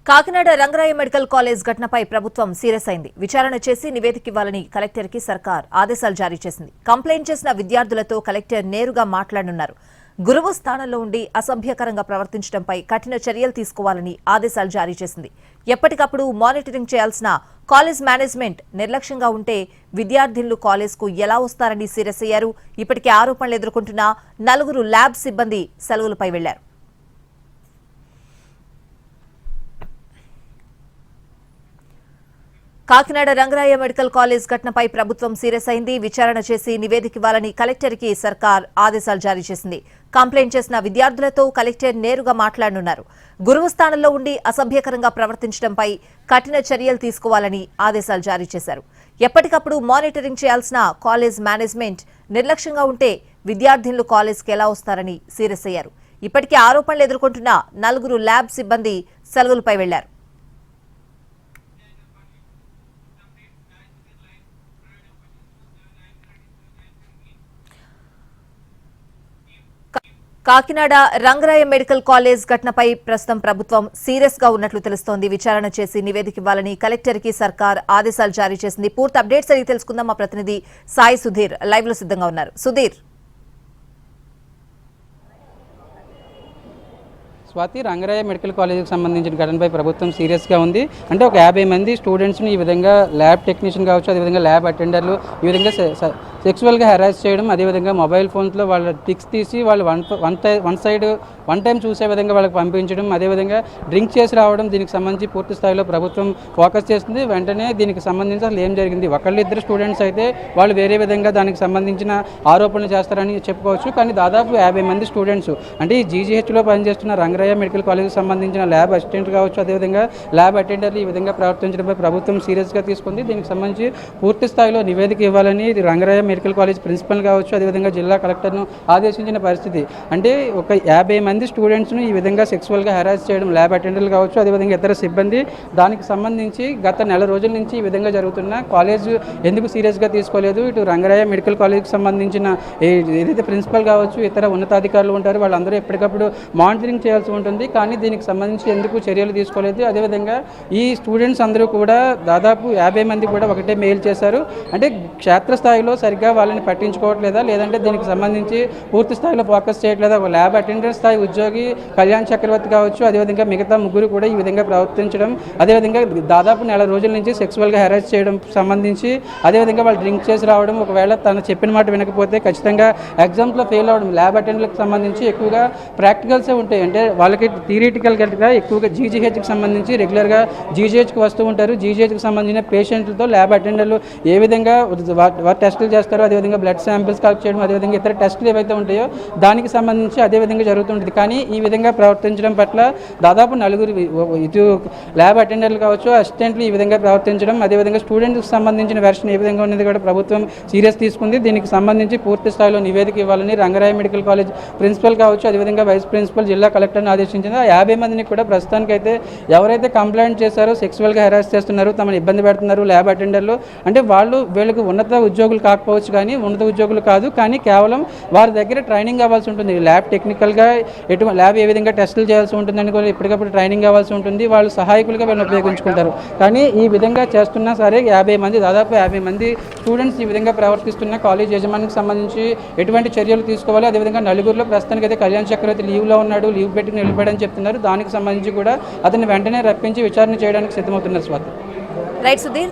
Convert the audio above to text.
Kakinada Rangaraya medical college ఘటనపై ప్రభుత్వం serious అయింది. విచారణ చేసి నివేదిక ఇవ్వాలని కలెక్టర్కి సర్కార్ ఆదేశాలు జారీ చేసింది. కంప్లైంట్ చేసిన విద్యార్థులతో కలెక్టర్ నేరుగా మాట్లాడనున్నారు. గురువు స్థానంలో ఉండి అసభ్యకరంగా ప్రవర్తించడంపై కఠిన చర్యలు తీసుకోవాలని ఆదేశాలు జారీ చేసింది. ఎప్పటికప్పుడు మానిటరింగ్ చేయాల్సిన కాలేజ్ మేనేజ్మెంట్ నిర్లక్ష్యంగా ఉంటే విద్యార్థులు కాలేజ్కు ఎలా వస్తారని సీరియస్ అయ్యారు. ఇప్పటికే ఆరోపణలు ఎదుర్కొంటున్న 4 ల్యాబ్ సిబ్బంది సెలవులపై వెళ్లారు. కాకినాడ రంగరాయ మెడికల్ కాలేజ్ ఘటనపై ప్రభుత్వం సీరియస్ అయింది. విచారణ చేసి నివేదిక ఇవ్వాలని కలెక్టర్కి సర్కార్ ఆదేశాలు జారీ చేసింది. కంప్లైంట్ చేసిన విద్యార్థులతో కలెక్టర్ నేరుగా మాట్లాడనున్నారు. గురువు స్థానంలో ఉండి అసభ్యకరంగా ప్రవర్తించడంపై కఠిన చర్యలు తీసుకోవాలని ఆదేశాలు జారీ చేశారు. ఎప్పటికప్పుడు మానిటరింగ్ చేయాల్సిన కాలేజ్ మేనేజ్మెంట్ నిర్లక్ష్యంగా ఉంటే విద్యార్థులు కాలేజ్కి ఎలా వస్తారని సీరియస్ అయ్యారు. ఇప్పటికే ఆరోపణలు ఎదుర్కొంటున్న 4 ల్యాబ్ సిబ్బంది సెలవులపై వెళ్లారు. కాకినాడ రంగరాయ మెడికల్ కాలేజ్ ఘటనపై ప్రస్తుతం ప్రభుత్వం సీరియస్ గా ఉన్నట్లు తెలుస్తోంది. విచారణ చేసి నివేదిక ఇవ్వాలని కలెక్టర్ కి సర్కార్ ఆదేశాలు జారీ చేసింది. పూర్తి అప్డేట్స్ అడిగి తెలుసుకుందాం. మా ప్రతినిధి సాయి సుధీర్ లైవ్ లో సిద్ధంగా ఉన్నారు. సుధీర్, స్వాతి, రంగరాయ మెడికల్ కాలేజీకి సంబంధించిన ఘటనపై ప్రభుత్వం సీరియస్గా ఉంది. అంటే ఒక 50 మంది స్టూడెంట్స్ని ఈ విధంగా ల్యాబ్ టెక్నీషియన్ కావచ్చు, అదేవిధంగా ల్యాబ్ అటెండర్లు ఈ విధంగా సెక్సువల్గా హెరాస్ చేయడం, అదేవిధంగా మొబైల్ ఫోన్స్లో వాళ్ళ పిక్స్ తీసి వాళ్ళు వన్ టైం చూసే విధంగా వాళ్ళకి పంపించడం, అదేవిధంగా డ్రింక్ చేసి రావడం, దీనికి సంబంధించి పూర్తి స్థాయిలో ప్రభుత్వం ఫోకస్ చేస్తుంది. వెంటనే దీనికి సంబంధించి అసలు ఏం జరిగింది, ఒకళ్ళిద్దరు స్టూడెంట్స్ అయితే వాళ్ళు వేరే విధంగా దానికి సంబంధించిన ఆరోపణలు చేస్తారని చెప్పుకోవచ్చు. కానీ దాదాపు 50 మంది స్టూడెంట్స్ అంటే ఈ జీజీహెచ్లో పనిచేస్తున్న రంగరాయ మెడికల్ కాలేజ్కి సంబంధించిన ల్యాబ్ అసిస్టెంట్ కావచ్చు, అదేవిధంగా ల్యాబ్ అటెండర్లు ఈ విధంగా ప్రవర్తించడంపై ప్రభుత్వం సీరియస్గా తీసుకుంది. దీనికి సంబంధించి పూర్తి స్థాయిలో నివేదిక ఇవ్వాలని రంగరాయ మెడికల్ కాలేజ్ ప్రిన్సిపల్ కావచ్చు, అదేవిధంగా జిల్లా కలెక్టర్ను ఆదేశించిన పరిస్థితి. అంటే ఒక 50 మంది స్టూడెంట్స్ను ఈ విధంగా సెక్సువల్గా హెరాస్ చేయడం, ల్యాబ్ అటెండర్లు కావచ్చు, అదేవిధంగా ఇతర సిబ్బంది, దానికి సంబంధించి గత నెల రోజుల నుంచి ఈ విధంగా జరుగుతున్న కాలేజ్ ఎందుకు సీరియస్గా తీసుకోలేదు. ఇటు రంగరాయ మెడికల్ కాలేజ్కి సంబంధించిన ఏదైతే ప్రిన్సిపల్ కావచ్చు, ఇతర ఉన్నతాధికారులు ఉంటారు, వాళ్ళందరూ ఎప్పటికప్పుడు మానిటరింగ్ చేయాల్సి ఉంటుంది. కానీ దీనికి సంబంధించి ఎందుకు చర్యలు తీసుకోలేదు. అదేవిధంగా ఈ స్టూడెంట్స్ అందరూ కూడా దాదాపు 50 మంది కూడా ఒకటే మెయిల్ చేశారు. అంటే క్షేత్రస్థాయిలో సరిగ్గా వాళ్ళని పట్టించుకోవట్లేదా, లేదంటే దీనికి సంబంధించి పూర్తి స్థాయిలో ఫోకస్ చేయట్లేదా. ఒక ల్యాబ్ అటెండర్ స్థాయి ఉద్యోగి కళ్యాణ్ చక్రవర్తి కావచ్చు, అదేవిధంగా మిగతా 3 కూడా ఈ విధంగా ప్రవర్తించడం, అదేవిధంగా దాదాపు నెల రోజుల నుంచి సెక్సువల్గా హెరాస్ చేయడం సంబంధించి, అదేవిధంగా వాళ్ళు డ్రింక్ చేసి రావడం, ఒకవేళ తను చెప్పిన మాట వినకపోతే ఖచ్చితంగా ఎగ్జామ్స్లో ఫెయిల్ అవ్వడం. ల్యాబ్ అటెండర్లకు సంబంధించి ఎక్కువగా ప్రాక్టికల్సే ఉంటాయి. అంటే వాళ్ళకి థియరిటికల్గా ఎక్కువగా జీజీహెచ్కి సంబంధించి రెగ్యులర్గా జీజీహెచ్కి వస్తూ ఉంటారు. జీజీహెచ్కి సంబంధించిన పేషెంట్లతో ల్యాబ్ అటెండర్లు ఏ విధంగా వారు టెస్టులు చేస్తారో, అదేవిధంగా బ్లడ్ శాంపిల్స్ కలెక్ట్ చేయడం, అదేవిధంగా ఇతర టెస్టులు ఏవైతే ఉంటాయో దానికి సంబంధించి అదేవిధంగా జరుగుతుంటుంది. కానీ ఈ విధంగా ప్రవర్తించడం పట్ల దాదాపు 4 ఇటు ల్యాబ్ అటెండర్లు కావచ్చు, అసిస్టెంట్లు ఈ విధంగా ప్రవర్తించడం, అదేవిధంగా స్టూడెంట్స్కి సంబంధించిన వెర్షన్ ఏ విధంగా ఉన్నది కూడా ప్రభుత్వం సీరియస్ తీసుకుంది. దీనికి సంబంధించి పూర్తి స్థాయిలో నివేదిక ఇవ్వాలని రంగరాయ మెడికల్ కాలేజ్ ప్రిన్సిపల్ కావచ్చు, అదేవిధంగా వైస్ ప్రిన్సిపల్, జిల్లా కలెక్టర్ని ఆదేశించింది. ఆ 50 మందిని కూడా ప్రస్తుతానికైతే ఎవరైతే కంప్లైంట్ చేశారో సెక్సువల్గా హెరాస్ చేస్తున్నారు, తమను ఇబ్బంది పెడుతున్నారు ల్యాబ్ అటెండర్లు, అంటే వీళ్ళకి ఉన్నత ఉద్యోగులు కాకపోవచ్చు, కానీ ఉన్నత ఉద్యోగులు కాదు, కానీ కేవలం వారి దగ్గర ట్రైనింగ్ అవ్వాల్సి ఉంటుంది. ల్యాబ్ టెక్నికల్గా ల్యాబ్ ఏ విధంగా టెస్టులు చేయాల్సి ఉంటుందని కూడా ఎప్పటికప్పుడు ట్రైనింగ్ అవ్వాల్సి ఉంటుంది. వాళ్ళు సహాయకులుగా వీళ్ళని ఉపయోగించుకుంటారు. కానీ ఈ విధంగా చేస్తున్నా సరే దాదాపు 50 మంది స్టూడెంట్స్ ఈ విధంగా ప్రవర్తిస్తున్న కాలేజ్ యజమానికి సంబంధించి ఎటువంటి చర్యలు తీసుకోవాలి. అదేవిధంగా 4 ప్రస్తుతానికి అయితే కళ్యాణ్ చక్రవర్తి లీవ్లో ఉన్నాడు, లీవ్ పెట్టి నిలబడని చెప్తున్నారు. దానికి సంబంధించి కూడా అతన్ని వెంటనే రప్పించి విచారణ చేయడానికి సిద్ధమవుతున్నారు. స్వాతి. రైట్ సుధీర్.